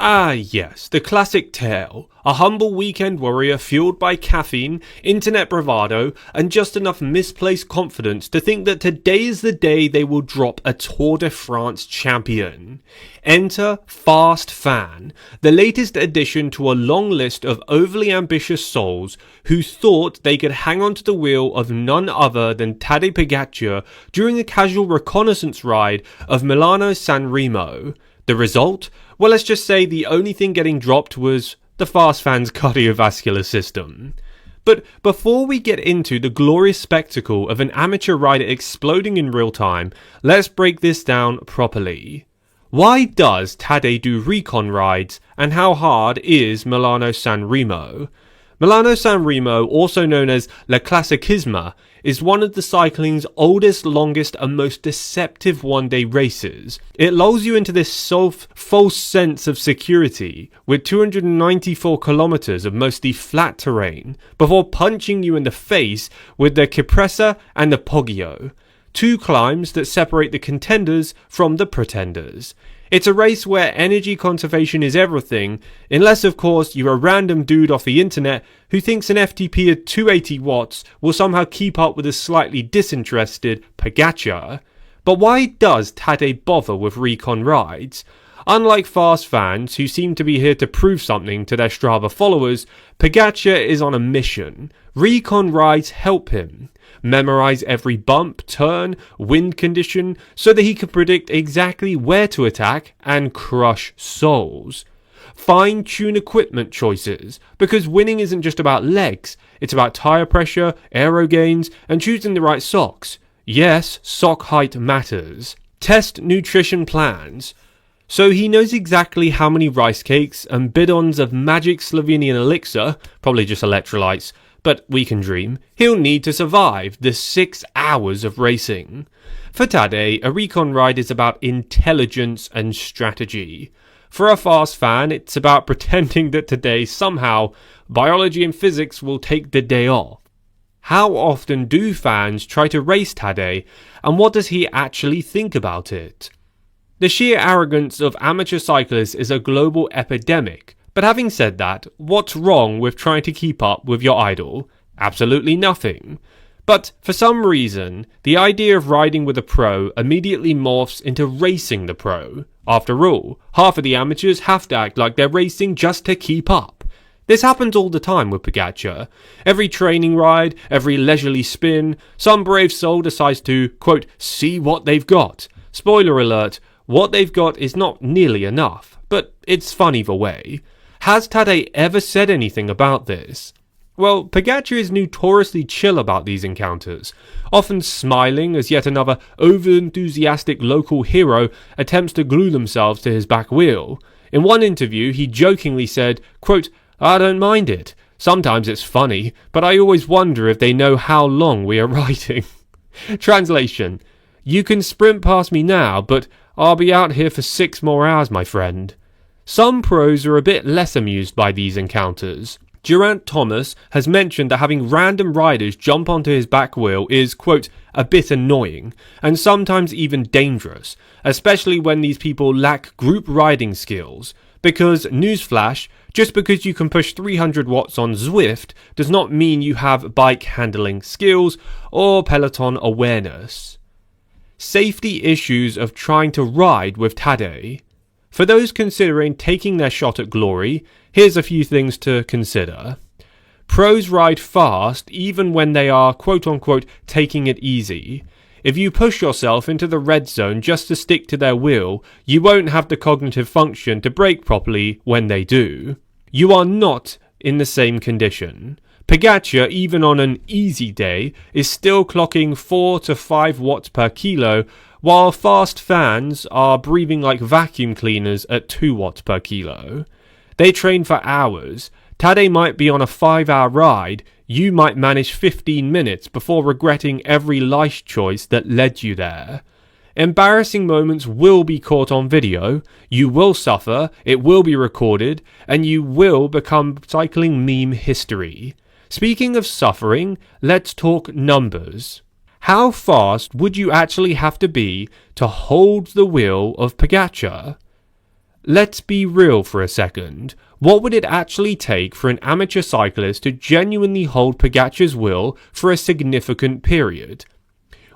Ah yes, the classic tale. A humble weekend warrior fueled by caffeine, internet bravado, and just enough misplaced confidence to think that today is the day they will drop a Tour de France champion. Enter Fast Fan, the latest addition to a long list of overly ambitious souls who thought they could hang onto the wheel of none other than Tadej Pogačar during a casual reconnaissance ride of Milano-San Remo. The result? Well, let's just say the only thing getting dropped was the Fast Fan's cardiovascular system. But before we get into the glorious spectacle of an amateur rider exploding in real time, let's break this down properly. Why does Tadej do recon rides, and how hard is Milano-San Remo? Milano-San Remo, also known as La Classicisma, is one of the cycling's oldest, longest and most deceptive one-day races. It lulls you into this false sense of security with 294 kilometers of mostly flat terrain before punching you in the face with the Cipressa and the Poggio, two climbs that separate the contenders from the pretenders. It's a race where energy conservation is everything, unless of course you're a random dude off the internet who thinks an FTP of 280 watts will somehow keep up with a slightly disinterested Pogačar. But why does Tadej bother with recon rides? Unlike Fast Fans, who seem to be here to prove something to their Strava followers, Pogačar is on a mission. Recon rides help him memorize every bump, turn, wind condition, so that he can predict exactly where to attack and crush souls. Fine-tune equipment choices, because winning isn't just about legs, it's about tyre pressure, aero gains, and choosing the right socks. Yes, sock height matters. Test nutrition plans. So he knows exactly how many rice cakes and bidons of magic Slovenian elixir, probably just electrolytes, but we can dream, he'll need to survive the 6 hours of racing. For Tadej, a recon ride is about intelligence and strategy. For a Fast Fan, it's about pretending that today somehow biology and physics will take the day off. How often do fans try to race Tadej, and what does he actually think about it? The sheer arrogance of amateur cyclists is a global epidemic. But having said that, what's wrong with trying to keep up with your idol? Absolutely nothing. But for some reason, the idea of riding with a pro immediately morphs into racing the pro. After all, half of the amateurs have to act like they're racing just to keep up. This happens all the time with Pogačar. Every training ride, every leisurely spin, some brave soul decides to, quote, see what they've got. Spoiler alert, what they've got is not nearly enough, but it's fun either way. Has Tadej ever said anything about this? Well, Pogačar is notoriously chill about these encounters, often smiling as yet another over-enthusiastic local hero attempts to glue themselves to his back wheel. In one interview, he jokingly said, quote, I don't mind it. Sometimes it's funny, but I always wonder if they know how long we are riding. Translation: you can sprint past me now, but I'll be out here for 6 more hours, my friend. Some pros are a bit less amused by these encounters. Geraint Thomas has mentioned that having random riders jump onto his back wheel is, quote, a bit annoying, and sometimes even dangerous, especially when these people lack group riding skills. Because, newsflash, just because you can push 300 watts on Zwift does not mean you have bike handling skills or peloton awareness. Safety issues of trying to ride with Tadej. For those considering taking their shot at glory, here's a few things to consider. Pros ride fast even when they are quote-unquote taking it easy. If you push yourself into the red zone just to stick to their wheel, you won't have the cognitive function to brake properly when they do. You are not in the same condition. Pogačar, even on an easy day, is still clocking 4 to 5 watts per kilo, while Fast Fans are breathing like vacuum cleaners at 2 watts per kilo. They train for hours. Tadej might be on a 5-hour ride. You might manage 15 minutes before regretting every life choice that led you there. Embarrassing moments will be caught on video. You will suffer, it will be recorded, and you will become cycling meme history. Speaking of suffering, let's talk numbers. How fast would you actually have to be to hold the wheel of Pogačar? Let's be real for a second. What would it actually take for an amateur cyclist to genuinely hold Pogačar's will for a significant period?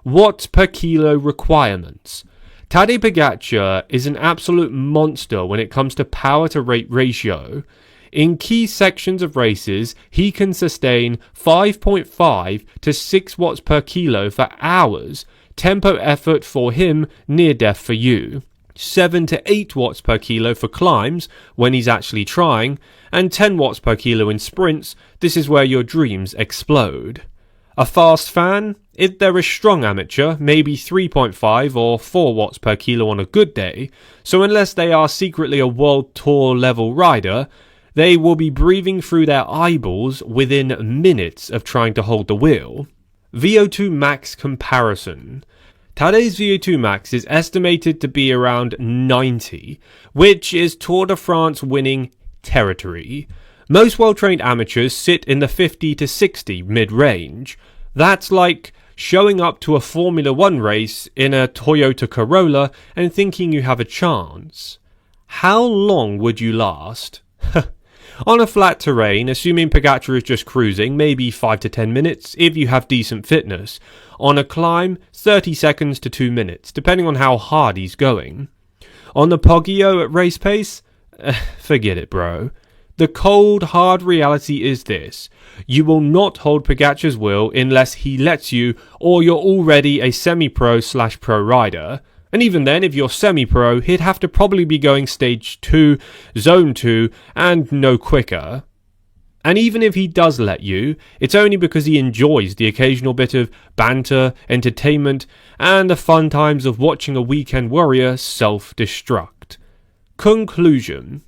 Watts per kilo requirements. Tadej Pogačar is an absolute monster when it comes to power to rate ratio. In key sections of races, he can sustain 5.5 to 6 watts per kilo for hours. Tempo effort for him, near death for you. 7 to 8 watts per kilo for climbs, when he's actually trying, and 10 watts per kilo in sprints. This is where your dreams explode. A fast fan? If they're a strong amateur, maybe 3.5 or 4 watts per kilo on a good day, so unless they are secretly a world tour level rider, they will be breathing through their eyeballs within minutes of trying to hold the wheel. VO2 max comparison. Tadej's VO2 max is estimated to be around 90, which is Tour de France winning territory. Most well-trained amateurs sit in the 50 to 60 mid-range. That's like showing up to a Formula 1 race in a Toyota Corolla and thinking you have a chance. How long would you last? On a flat terrain, assuming Pogačar is just cruising, maybe 5 to 10 minutes if you have decent fitness. On a climb, 30 seconds to 2 minutes, depending on how hard he's going. On the Poggio at race pace? Forget it, bro. The cold, hard reality is this. You will not hold Pogačar's will unless he lets you, or you're already a semi-pro / pro rider. And even then, if you're semi-pro, he'd have to probably be going stage 2, zone 2, and no quicker. And even if he does let you, it's only because he enjoys the occasional bit of banter, entertainment, and the fun times of watching a weekend warrior self-destruct. Conclusion.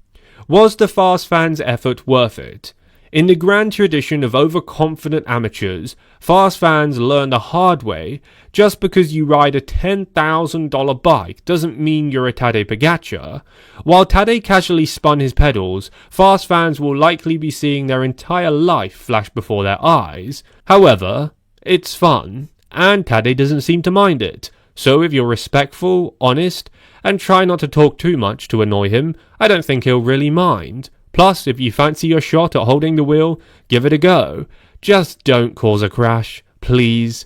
Was the fast fan's effort worth it? In the grand tradition of overconfident amateurs, fast fans learn the hard way. Just because you ride a $10,000 bike doesn't mean you're a Tadej Pogačar. While Tadej casually spun his pedals, fast fans will likely be seeing their entire life flash before their eyes. However, it's fun, and Tadej doesn't seem to mind it. So if you're respectful, honest, and try not to talk too much to annoy him, I don't think he'll really mind. Plus, if you fancy your shot at holding the wheel, give it a go. Just don't cause a crash, please.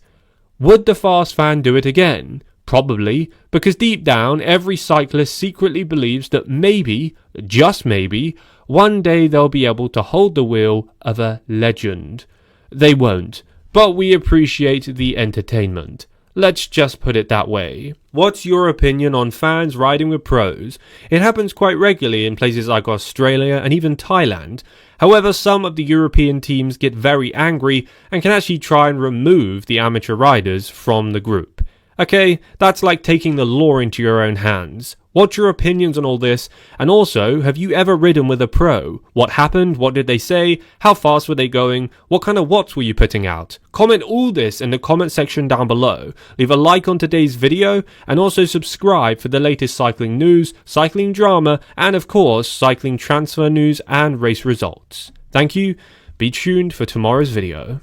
Would the fast fan do it again? Probably, because deep down, every cyclist secretly believes that maybe, just maybe, one day they'll be able to hold the wheel of a legend. They won't, but we appreciate the entertainment. Let's just put it that way. What's your opinion on fans riding with pros? It happens quite regularly in places like Australia and even Thailand. However, some of the European teams get very angry and can actually try and remove the amateur riders from the group. Okay, that's like taking the law into your own hands. What's your opinions on all this? And also, have you ever ridden with a pro? What happened? What did they say? How fast were they going? What kind of watts were you putting out? Comment all this in the comment section down below. Leave a like on today's video and also subscribe for the latest cycling news, cycling drama, and of course, cycling transfer news and race results. Thank you. Be tuned for tomorrow's video.